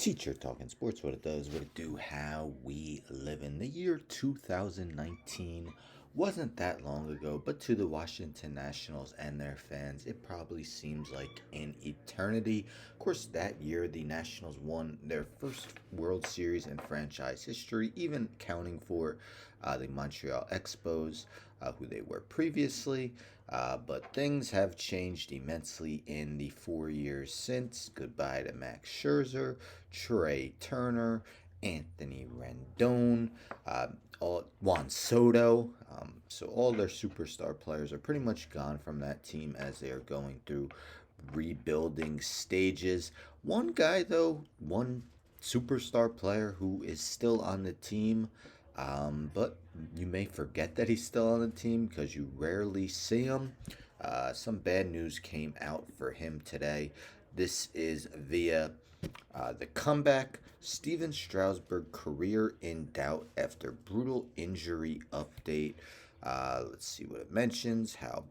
Teacher talking sports, what it does, what it do, how we live in. The year 2019 wasn't that long ago, but to the Washington Nationals and their fans, it probably seems like an eternity. Of course, that year the Nationals won their first World Series in franchise history, even counting for the Montreal Expos, who they were previously. But things have changed immensely in the 4 years since. Goodbye to Max Scherzer, Trey Turner, Anthony Rendon, uh, Juan Soto. So all their superstar players are pretty much gone from that team as they are going through rebuilding stages. One guy, though, one superstar player who is still on the team, but you may forget that he's still on the team because you rarely see him. Some bad news came out for him today. This is via the comeback. Stephen Strasburg career in doubt after brutal injury update. Let's see what it mentions. How,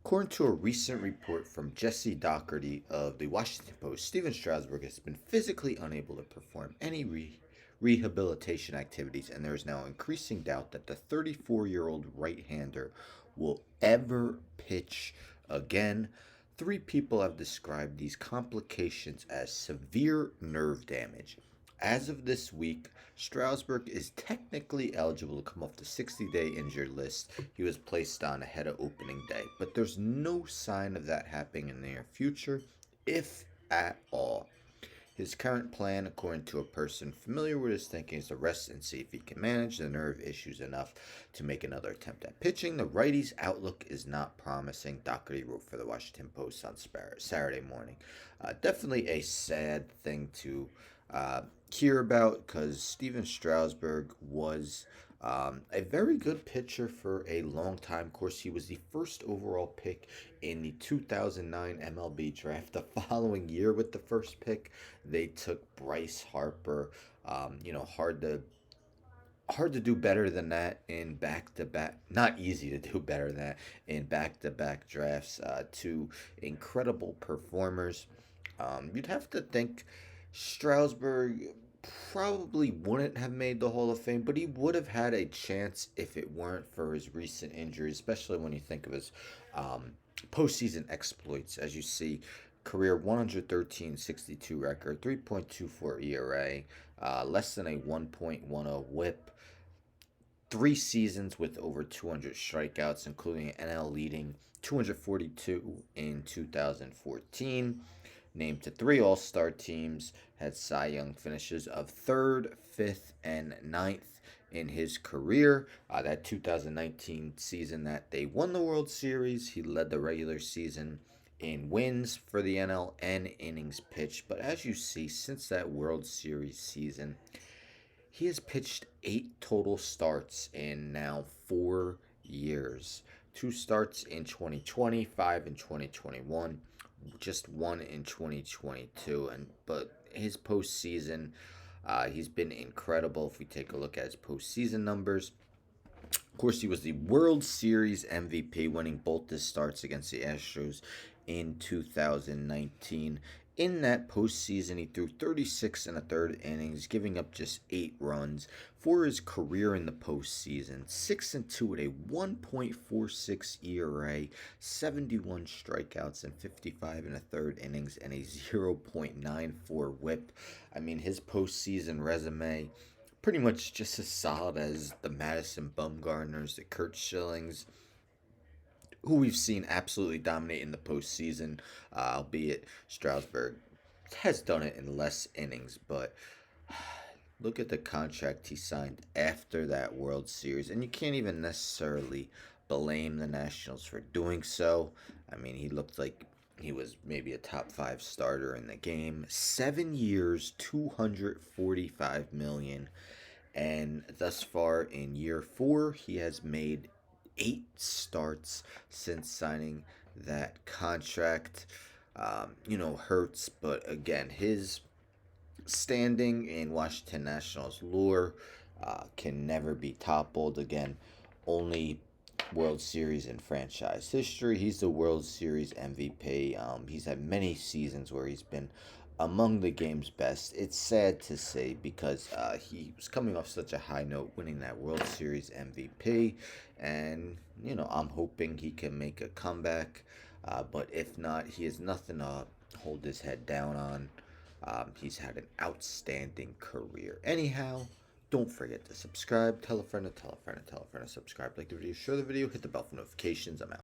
according to a recent report from Jesse Doherty of the Washington Post, Stephen Strasburg has been physically unable to perform any rehabilitation activities, and there is now increasing doubt that the 34-year-old right-hander will ever pitch again. Three people have described these complications as severe nerve damage. As of this week, Strasburg is technically eligible to come off the 60-day injured list he was placed on ahead of opening day, but there's no sign of that happening in the near future, if at all. His current plan, according to a person familiar with his thinking, is to rest and see if he can manage the nerve issues enough to make another attempt at pitching. The righty's outlook is not promising, Doherty wrote for the Washington Post on Saturday morning. Definitely a sad thing to hear about because Steven Strasburg was a very good pitcher for a long time. Of course, he was the first overall pick in the 2009 MLB draft. The following year, with the first pick, they took Bryce Harper. Hard to do better than that in back to back. Not easy to do better than that in back to back drafts. Two incredible performers. You'd have to think Strasburg probably wouldn't have made the Hall of Fame, but he would have had a chance if it weren't for his recent injuries, especially when you think of his um, postseason exploits. As you see, career 113-62 record, 3.24 ERA, less than a 1.10 whip, 3 seasons with over 200 strikeouts, including an NL leading 242 in 2014. Named to 3 All-Star teams, had Cy Young finishes of third, fifth, and ninth in his career. That 2019 season that they won the World Series, he led the regular season in wins for the NL and innings pitched. But as you see, since that World Series season, he has pitched 8 total starts in now 4 years. 2 starts in 2020, 5 in 2021, just one in 2022. But his postseason, he's been incredible. If we take a look at his postseason numbers, of course, he was the World Series MVP, winning both his starts against the Astros in 2019. In that postseason, he threw 36 and a third innings, giving up just 8 runs. For his career in the postseason, 6-2 with a 1.46 ERA, 71 strikeouts, and 55 and a third innings, and a 0.94 WHIP. I mean, his postseason resume pretty much just as solid as the Madison Bumgarners, the Kurt Schillings, who we've seen absolutely dominate in the postseason, albeit Strasburg has done it in less innings. But look at the contract he signed after that World Series, and you can't even necessarily blame the Nationals for doing so. I mean, he looked like he was maybe a top 5 starter in the game. 7 years, 245 million, and thus far in year 4, he has made 8 starts since signing that contract. Hurts, but again, his standing in Washington Nationals lore can never be toppled. Again, only World Series in franchise history. He's the World Series MVP. He's had many seasons where he's been among the game's best. It's sad to say because he was coming off such a high note, winning that World Series MVP, and I'm hoping he can make a comeback. But if not, he has nothing to hold his head down on. He's had an outstanding career. Anyhow, don't forget to subscribe. Tell a friend to tell a friend to tell a friend to subscribe. Like the video, share the video, hit the bell for notifications. I'm out.